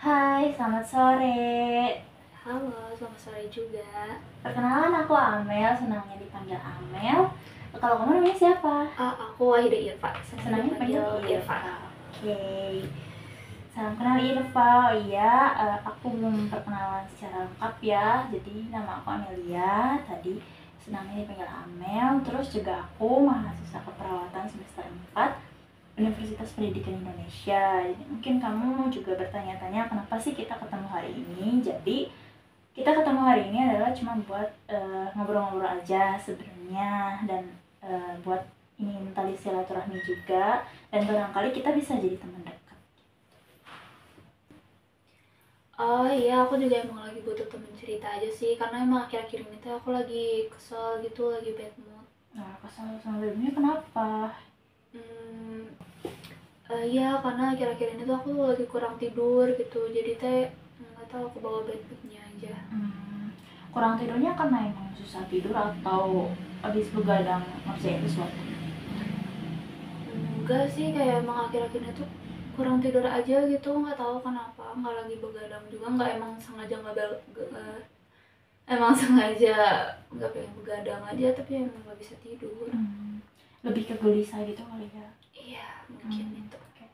Hai, selamat sore. Halo, selamat sore juga. Perkenalan, aku Amel, senangnya dipanggil Amel. Kalau kamu namanya siapa? Aku Wahida Irfa, senang Senangnya dipanggil dipanggil Irfa. Irfa. Oke. Salam kenal Irfa. Oh iya, aku belum perkenalan secara lengkap ya. Jadi nama aku Amelia. Tadi senangnya dipanggil Amel. Terus juga aku mahasiswa keperawatan semester 4 Universitas Pendidikan Indonesia. Jadi mungkin kamu juga bertanya-tanya kenapa sih kita ketemu hari ini. Jadi kita ketemu hari ini adalah cuma buat ngobrol-ngobrol aja sebenarnya, dan buat ingin tali silaturahmi juga, dan barangkali kita bisa jadi teman dekat. Oh iya, aku juga emang lagi butuh temen cerita aja sih, karena emang akhir-akhir ini tuh aku lagi kesel gitu, lagi bad mood. Nah, kesal sama babynya kenapa? Iya, karena akhir-akhir ini tuh aku lagi kurang tidur gitu, jadi teh nggak tahu aku bawa bad moodnya aja. Kurang tidurnya karena emang susah tidur atau habis begadang ngerjain sesuatu? Enggak sih, kayak emang akhir-akhir ini tuh kurang tidur aja gitu, nggak tahu kenapa, nggak lagi begadang juga, nggak emang sengaja emang sengaja nggak pengen begadang aja, tapi emang nggak bisa tidur. Lebih ke gelisah gitu kali ya? Iya, mungkin itu. Okay.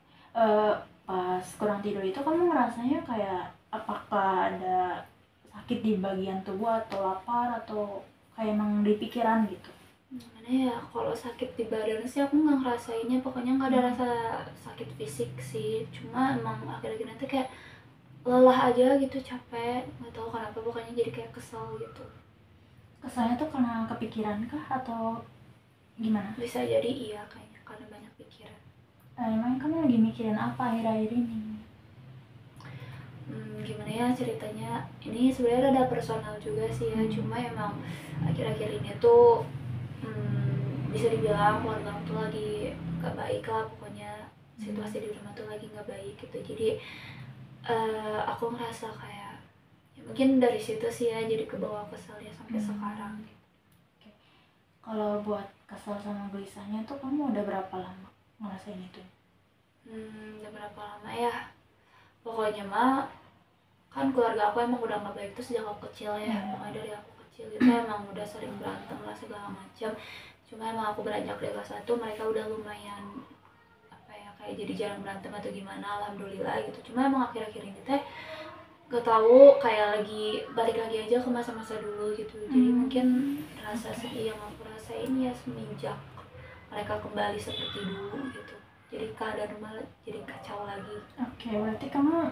Pas kurang tidur itu kamu ngerasanya kayak apakah ada sakit di bagian tubuh atau lapar atau kayak emang di pikiran gitu? Gimana ya, kalau sakit di badan sih aku nggak ngerasainnya, pokoknya nggak ada rasa sakit fisik sih, cuma emang akhir-akhir nanti kayak lelah aja gitu, capek, nggak tahu kenapa, pokoknya jadi kayak kesel gitu. Kesannya tuh karena kepikiran kah atau gimana? Bisa jadi iya, kayaknya karena banyak pikiran. Emang kamu lagi mikirin apa akhir-akhir ini? Gimana ya ceritanya, ini sebenarnya ada personal juga sih ya, cuma emang akhir-akhir ini tuh bisa dibilang keluarga aku tuh lagi gak baik lah, pokoknya situasi di rumah tuh lagi gak baik gitu. Jadi aku ngerasa kayak ya mungkin dari situ sih ya, jadi kebawa keselnya sampai sekarang. Okay. Kalau buat kesel sama gelisahnya tuh kamu udah berapa lama ngerasain itu? Udah berapa lama ya, pokoknya mah kan keluarga aku emang udah gak baik tuh sejak aku kecil ya. Pokoknya dari aku kecil itu emang udah sering berantem lah segala macam. Cuma emang aku beranjak dewasa tuh mereka udah lumayan apa ya, kayak jadi jarang berantem atau gimana, alhamdulillah gitu. Cuma emang akhir-akhir ini teh gak tahu, kayak lagi balik lagi aja ke masa-masa dulu gitu. Jadi mungkin rasa sedih yang aku rasain ya semenjak mereka kembali seperti dulu gitu, jadi keadaan rumah jadi kacau lagi. Oke, berarti kamu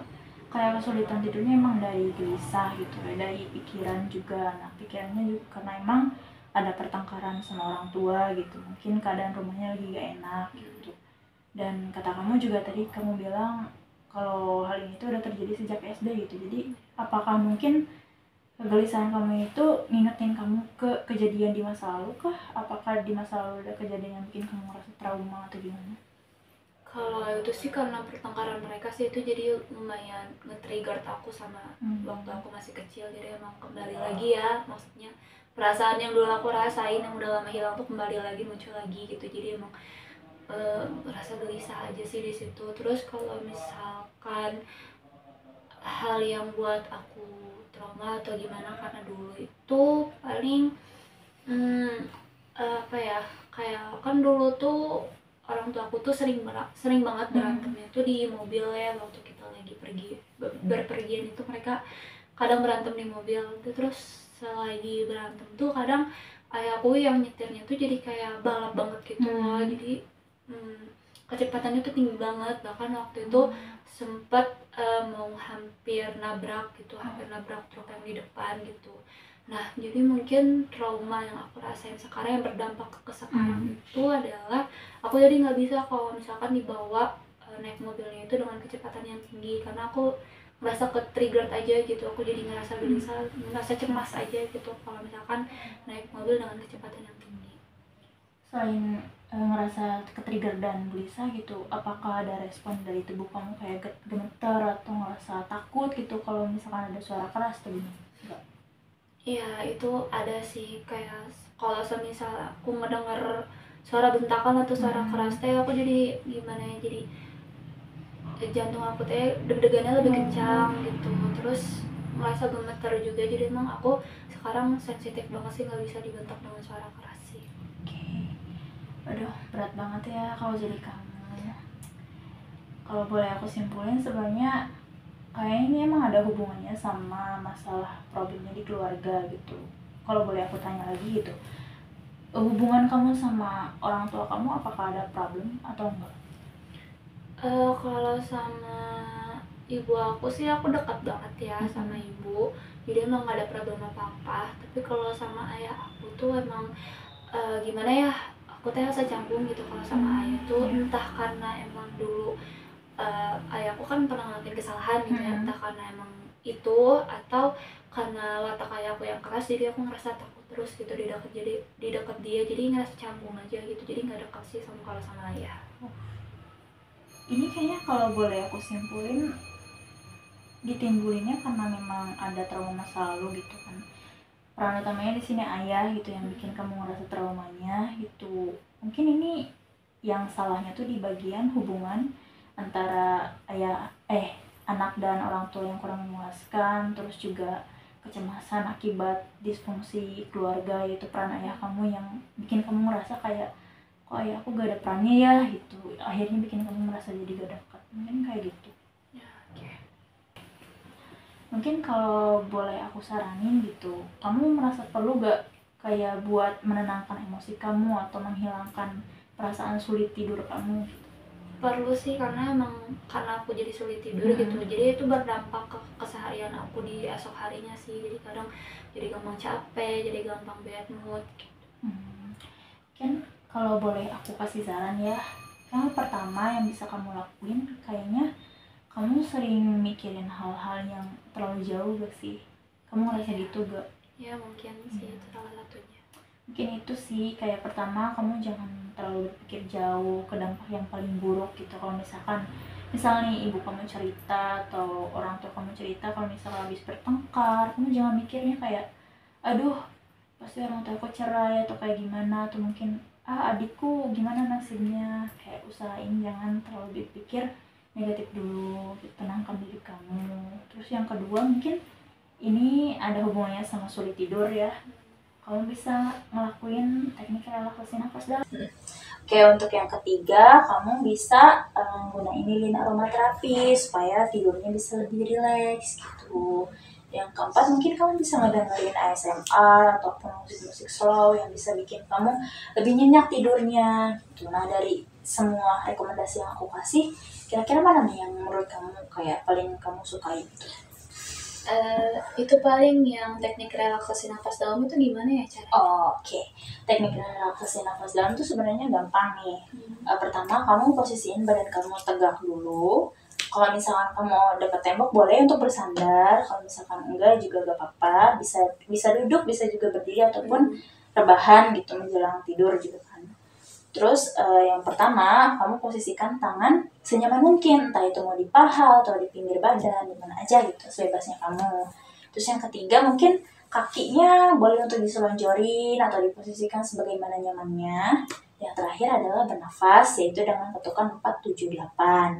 kayak kesulitan tidurnya emang dari gelisah gitu ya, dari pikiran juga. Nah, pikirannya juga karena emang ada pertengkaran sama orang tua gitu, mungkin keadaan rumahnya lagi gak enak gitu. Dan kata kamu juga tadi, kamu bilang kalau hal ini tuh udah terjadi sejak SD gitu. Jadi apakah mungkin kegelisahan kamu itu ngingetin kamu ke kejadian di masa lalu kah? Apakah di masa lalu ada kejadian yang bikin kamu ngerasa trauma atau gimana? Kalau itu sih karena pertengkaran mereka sih, itu jadi lumayan nge-trigger aku sama waktu aku masih kecil. Jadi emang kembali lagi ya, maksudnya perasaan yang dulu aku rasain yang udah lama hilang tuh kembali lagi, muncul lagi gitu. Jadi emang rasa gelisah aja sih di situ. Terus kalau misalkan hal yang buat aku trauma atau gimana, karena dulu itu paling apa ya, kayak kan dulu tuh orang tua aku tuh sering banget berantemnya tuh di mobil ya, waktu kita lagi pergi berpergian itu mereka kadang berantem di mobil. Terus selagi berantem tuh kadang ayahku yang nyetirnya tuh jadi kayak balap banget gitu loh. Jadi kecepatannya tuh tinggi banget, bahkan waktu itu sempat mau hampir nabrak gitu, hampir nabrak truk yang di depan gitu. Nah, jadi mungkin trauma yang aku rasain sekarang yang berdampak ke sekarang itu adalah aku jadi nggak bisa kalau misalkan dibawa naik mobilnya itu dengan kecepatan yang tinggi, karena aku merasa ke-trigger aja gitu. Aku jadi ngerasa gelisah, ngerasa cemas aja gitu kalau misalkan naik mobil dengan kecepatan yang tinggi. Selain ngerasa ke-trigger dan gelisah gitu, apakah ada respon dari tubuh kamu kayak gemeter atau ngerasa takut gitu kalau misalkan ada suara keras atau gimana? Enggak. Iya, itu ada sih, kayak kalau semisal aku ngedenger suara bentakan atau suara keras teh, aku jadi gimana ya, jadi jantung aku teh deg-degannya lebih kencang gitu, terus merasa gemeter juga. Jadi emang aku sekarang sensitif banget sih, nggak bisa dibentak dengan suara keras sih. Oke. Aduh, berat banget ya kalau jadi kamu. Kalau boleh aku simpulin sebenarnya kayaknya ini emang ada hubungannya sama masalah problemnya di keluarga gitu. Kalau boleh aku tanya lagi gitu, hubungan kamu sama orang tua kamu apakah ada problem atau enggak? Kalau sama ibu aku sih aku dekat banget ya sama ibu, jadi emang gak ada problem apa-apa. Tapi kalau sama ayah aku tuh emang gimana ya, aku teh rasa canggung gitu kalau sama ayah tuh, entah karena emang dulu ayahku kan pernah ngelakuin kesalahan gitu ya, entah karena emang itu atau karena watak ayahku yang keras, jadi aku ngerasa takut terus gitu di dekat dia, jadi ngerasa canggung aja gitu, jadi nggak dekat sih sama kalau sama ayah. Ini kayaknya kalau boleh aku simpulin ditimbulinnya karena memang ada trauma masa lalu gitu kan. Peran utamanya di sini ayah gitu yang bikin kamu ngerasa traumanya gitu. Mungkin ini yang salahnya tuh di bagian hubungan antara anak dan orang tua yang kurang memuaskan, terus juga kecemasan akibat disfungsi keluarga, yaitu peran ayah kamu yang bikin kamu ngerasa kayak kok ayah aku gak ada perannya ya gitu, akhirnya bikin kamu merasa jadi gak dekat, mungkin kayak gitu Ya, oke. Mungkin kalau boleh aku saranin gitu, kamu merasa perlu gak kayak buat menenangkan emosi kamu atau menghilangkan perasaan sulit tidur kamu? Perlu sih, karena emang karena aku jadi sulit tidur gitu, jadi itu berdampak ke keseharian aku di esok harinya sih. Jadi kadang jadi gampang capek, jadi gampang bad mood gitu. Kan kalau boleh aku kasih saran ya, yang pertama yang bisa kamu lakuin kayaknya kamu sering mikirin hal-hal yang terlalu jauh gak sih? Kamu ngerasa gitu gak? Ya mungkin sih itu salah satunya. Mungkin itu sih, kayak pertama kamu jangan terlalu berpikir jauh ke dampak yang paling buruk gitu. Kalau misalnya ibu kamu cerita atau orang tua kamu cerita kalau misalnya habis bertengkar, kamu jangan mikirnya kayak aduh pasti orang tua aku cerai atau kayak gimana, atau mungkin adikku gimana nasibnya. Kayak usahain jangan terlalu berpikir negatif dulu, tenangkan diri kamu. Terus yang kedua mungkin ini ada hubungannya sama sulit tidur ya, kamu bisa ngelakuin teknik relaksasi nafas dalam. Oke, untuk yang ketiga kamu bisa menggunakan lilin aromaterapi supaya tidurnya bisa lebih rileks gitu. Yang keempat mungkin kamu bisa ngedengerin ASMR ataupun musik-musik slow yang bisa bikin kamu lebih nyenyak tidurnya gitu. Nah, dari semua rekomendasi yang aku kasih, kira-kira mana nih yang menurut kamu kayak paling kamu sukai gitu? Itu paling yang teknik relaksasi nafas dalam itu gimana ya cara? Oke. Teknik relaksasi nafas dalam itu sebenarnya gampang nih. Pertama kamu posisiin badan kamu tegak dulu. Kalau misalkan kamu dekat tembok boleh untuk bersandar, kalau misalkan enggak juga gak apa-apa, bisa duduk, bisa juga berdiri ataupun rebahan gitu menjelang tidur gitu kan. Terus yang pertama kamu posisikan tangan senyaman mungkin, entah itu mau di paha atau di pinggir badan, di mana aja gitu, sebebasnya kamu. Terus yang ketiga mungkin kakinya boleh untuk diselonjorin atau diposisikan sebagaimana nyamannya. Yang terakhir adalah bernafas, yaitu dengan ketukan 4-7-8.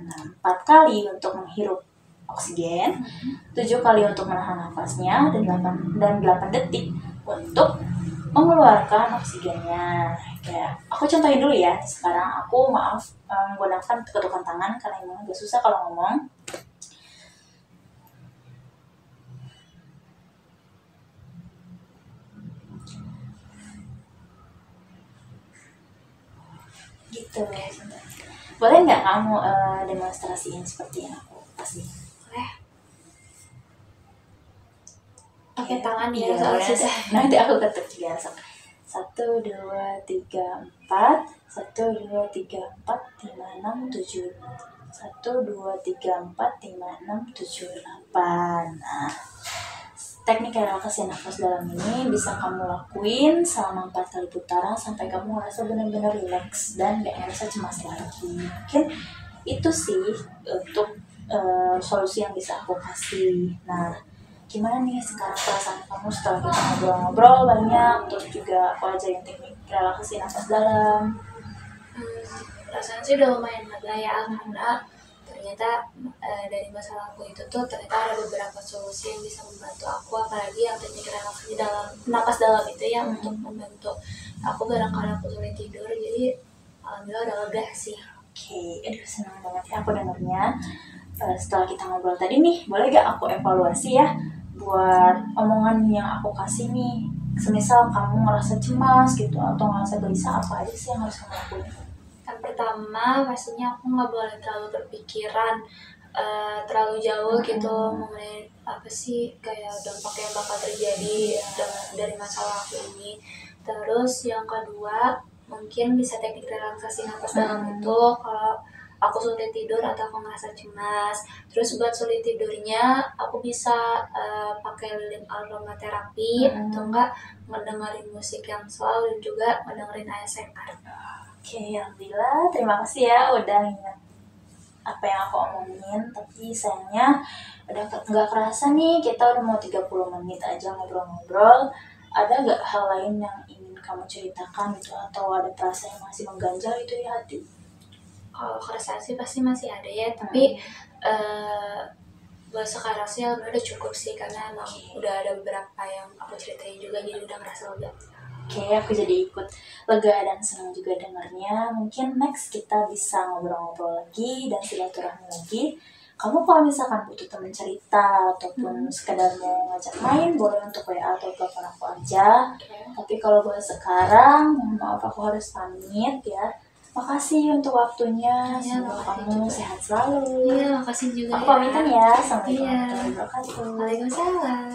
Nah, 4 kali untuk menghirup oksigen, 7 kali untuk menahan nafasnya, dan 8 detik untuk mengeluarkan oksigennya. Kayak aku contohin dulu ya. Sekarang aku menggunakan ketukan tangan karena emang agak susah kalau ngomong. Gitu. Boleh nggak kamu demonstrasiin seperti yang aku kasih? Boleh. Pakai tangan ya, iya, boleh. Nanti aku ketuk juga. 1, 2, 3, 4. 1, 2, 3, 4, 5, 6, 7. 1, 2, 3, 4, 5, 6, 7, 8. Nah, teknik relaksasi nafas dalam ini bisa kamu lakuin selama 4 kali putaran sampai kamu ngerasa benar-benar relax dan gak ngerasa cemas lagi. Mungkin itu sih untuk solusi yang bisa aku kasih. Nah, gimana nih sekarang perasaan kamu setelah kita ngobrol-ngobrol banyak, terus juga aku ajarin teknik relaksasi nafas dalam? Perasaan sih udah lumayan lega ya, karena ternyata dari masalah aku itu tuh ternyata ada beberapa solusi yang bisa membantu aku, apalagi yang teknik relaksasi dalam napas dalam itu ya, untuk membantu aku barangkali aku sulit tidur. Jadi alhamdulillah udah lega sih. Oke, aduh senang banget ya aku dengarnya. Setelah kita ngobrol tadi nih, boleh gak aku evaluasi ya buat omongan yang aku kasih nih. Semisal kamu ngerasa cemas gitu atau ngerasa gelisah, apa aja sih yang harus kamu lakuin? Yang pertama pastinya aku nggak boleh terlalu berpikiran terlalu jauh gitu mengenai apa sih kayak dampak yang bakal terjadi dari masalah aku ini. Terus yang kedua mungkin bisa teknik relaksasi napas dalam itu kalau aku sulit tidur atau aku ngerasa cemas. Terus buat sulit tidurnya aku bisa pakai lilin aromaterapi atau enggak ngedengerin musik yang slow dan juga ngedengerin ASMR. Oke, alhamdulillah. Terima kasih ya udah ingat apa yang aku omongin. Tapi sayangnya udah nggak kerasa nih, kita udah mau 30 menit aja ngobrol-ngobrol. Ada nggak hal lain yang ingin kamu ceritakan gitu, atau ada perasaan yang masih mengganjal itu di hati? Kalau keresahan sih pasti masih ada ya, tapi buat sekarang sih udah cukup sih, karena emang udah ada beberapa yang aku ceritain juga, jadi udah ngerasa lega. Oke, aku jadi ikut lega dan senang juga dengarnya. Mungkin next kita bisa ngobrol-ngobrol lagi dan silaturahmi lagi. Kamu kalau misalkan butuh teman cerita ataupun sekedar mau ngajak main, boleh untuk WA atau telepon aku aja. Tapi kalau buat sekarang, mohon maaf aku harus pamit ya. Makasih untuk waktunya. Semoga kamu sehat selalu. Iya, makasih juga. Aku pamitan ya. Assalamualaikum warahmatullahi wabarakatuh. Waalaikumsalam.